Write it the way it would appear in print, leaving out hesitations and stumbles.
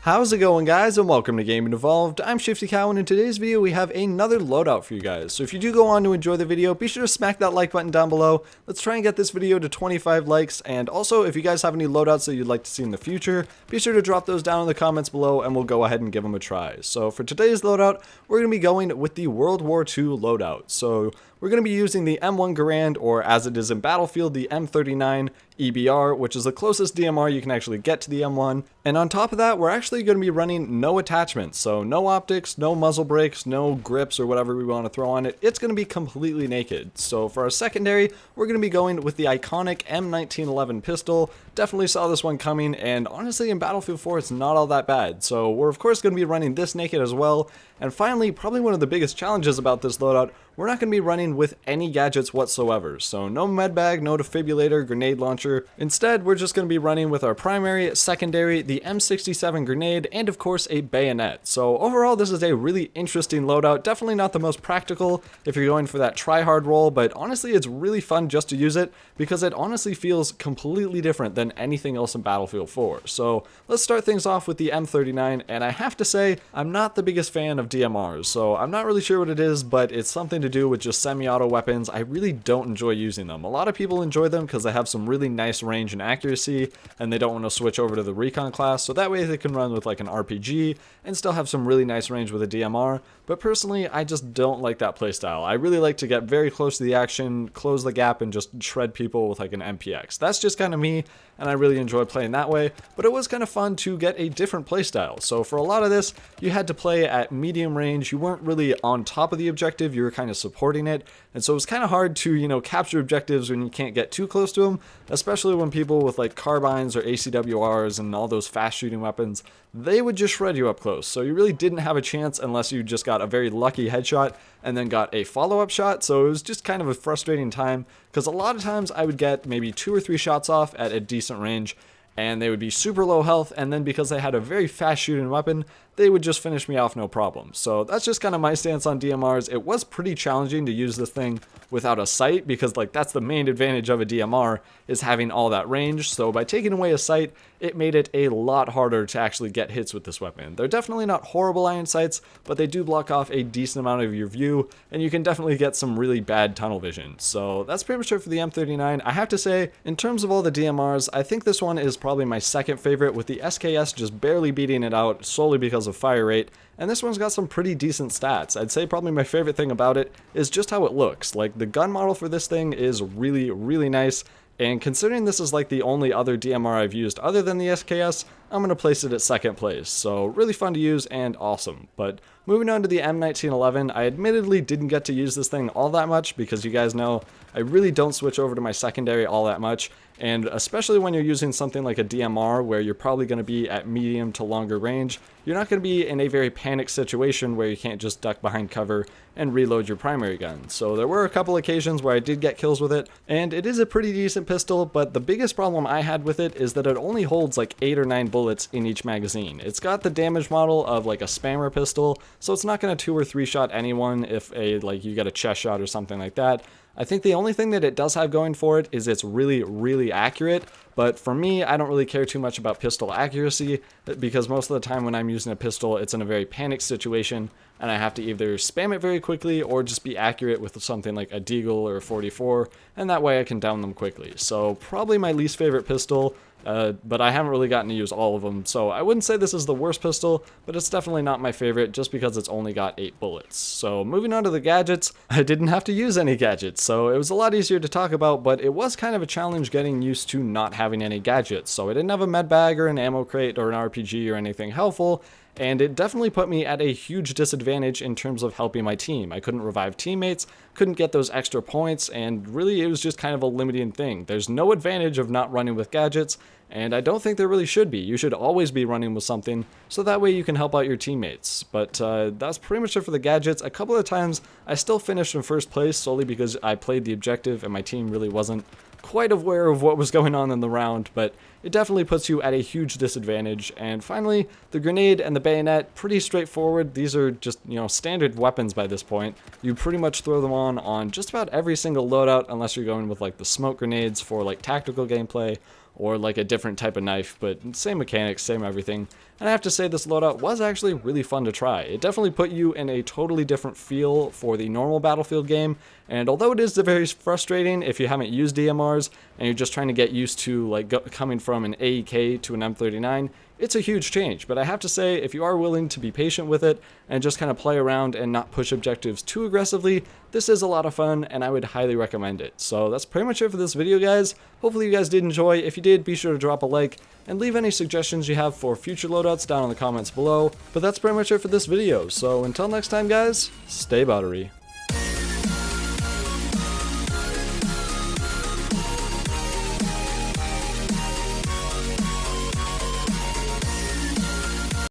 How's it going, guys, and welcome to Gaming Evolved. I'm Shifty Cow, and in today's video we have another loadout for you guys. So if you do go on to enjoy the video, be sure to smack that like button down below. Let's try and get this video to 25 likes, and also if you guys have any loadouts that you'd like to see in the future, be sure to drop those down in the comments below and we'll go ahead and give them a try. So for today's loadout, we're going to be going with the World War II loadout. So we're going to be using the M1 Garand, or as it is in Battlefield, the M39 EBR, which is the closest DMR you can actually get to the M1. And on top of that, we're actually going to be running no attachments. So no optics, no muzzle brakes, no grips or whatever we want to throw on it. It's going to be completely naked. So for our secondary, we're going to be going with the iconic M1911 pistol. Definitely saw this one coming, and honestly in Battlefield 4 it's not all that bad. So we're of course going to be running this naked as well. And finally, probably one of the biggest challenges about this loadout, we're not going to be running with any gadgets whatsoever. So no medbag, no defibrillator, grenade launcher. Instead, we're just going to be running with our primary, secondary, the M67 grenade, and of course a bayonet. So overall, this is a really interesting loadout. Definitely not the most practical if you're going for that try-hard role, but honestly it's really fun just to use it because it honestly feels completely different than anything else in Battlefield 4. So let's start things off with the M39, and I have to say, I'm not the biggest fan of DMRs, so I'm not really sure what it is, but it's something to do with just semi-auto weapons. I really don't enjoy using them. A lot of people enjoy them because they have some really nice range and accuracy, and they don't want to switch over to the recon class, so that way they can run with like an RPG and still have some really nice range with a DMR. But personally, I just don't like that playstyle. I really like to get very close to the action, close the gap, and just shred people with like an MPX. That's just kind of me, and I really enjoy playing that way, but it was kind of fun to get a different playstyle. So for a lot of this, you had to play at medium range. You weren't really on top of the objective, you were kind of supporting it, and so it was kind of hard to, capture objectives when you can't get too close to them, especially when people with like carbines or ACWRs and all those fast shooting weapons, they would just shred you up close. So you really didn't have a chance unless you just got a very lucky headshot and then got a follow-up shot. So it was just kind of a frustrating time because a lot of times I would get maybe 2 or 3 shots off at a decent range, and they would be super low health, and then because they had a very fast shooting weapon, they would just finish me off no problem. So that's just kind of my stance on DMRs. It was pretty challenging to use this thing without a sight because like that's the main advantage of a DMR, is having all that range. So by taking away a sight, it made it a lot harder to actually get hits with this weapon. They're definitely not horrible iron sights, but they do block off a decent amount of your view, and you can definitely get some really bad tunnel vision. So that's pretty much it for the M39. I have to say, in terms of all the DMRs, I think this one is probably my second favorite, with the SKS just barely beating it out solely because of fire rate. And this one's got some pretty decent stats. I'd say probably my favorite thing about it is just how it looks. Like the gun model for this thing is really, really nice. And considering this is like the only other DMR I've used other than the SKS, I'm going to place it at second place. So really fun to use and awesome. But moving on to the M1911, I admittedly didn't get to use this thing all that much because you guys know I really don't switch over to my secondary all that much. And especially when you're using something like a DMR where you're probably going to be at medium to longer range, you're not going to be in a very panicked situation where you can't just duck behind cover and reload your primary gun. So there were a couple occasions where I did get kills with it, and it is a pretty decent pistol, but the biggest problem I had with it is that it only holds like 8 or 9 bullets in each magazine. It's got the damage model of like a spammer pistol, so it's not going to 2 or 3 shot anyone if you get a chest shot or something like that. I think the only thing that it does have going for it is it's really, really accurate, but for me, I don't really care too much about pistol accuracy because most of the time when I'm using a pistol, it's in a very panicked situation, and I have to either spam it very quickly or just be accurate with something like a Deagle or a 44, and that way I can down them quickly. So probably my least favorite pistol, but I haven't really gotten to use all of them, so I wouldn't say this is the worst pistol, but it's definitely not my favorite just because it's only got 8 bullets. So moving on to the gadgets, I didn't have to use any gadgets, so it was a lot easier to talk about, but it was kind of a challenge getting used to not having any gadgets. So I didn't have a med bag or an ammo crate or an RPG or anything helpful, and it definitely put me at a huge disadvantage in terms of helping my team. I couldn't revive teammates, couldn't get those extra points, and really it was just kind of a limiting thing. There's no advantage of not running with gadgets, and I don't think there really should be. You should always be running with something, so that way you can help out your teammates. But that's pretty much it for the gadgets. A couple of times I still finished in first place solely because I played the objective and my team really wasn't quite aware of what was going on in the round, but it definitely puts you at a huge disadvantage. And finally, the grenade and the bayonet, pretty straightforward. These are just, standard weapons by this point. You pretty much throw them on just about every single loadout, unless you're going with like the smoke grenades for like tactical gameplay, or like a different type of knife, but same mechanics, same everything. and I have to say this loadout was actually really fun to try. It definitely put you in a totally different feel for the normal Battlefield game, and although it is very frustrating if you haven't used DMRs and you're just trying to get used to like coming from an AEK to an M39, it's a huge change. But I have to say, if you are willing to be patient with it and just kind of play around and not push objectives too aggressively, this is a lot of fun and I would highly recommend it. So that's pretty much it for this video, guys. Hopefully you guys did enjoy. If you did, be sure to drop a like and leave any suggestions you have for future loadouts down in the comments below. But that's pretty much it for this video. So until next time, guys, stay battery.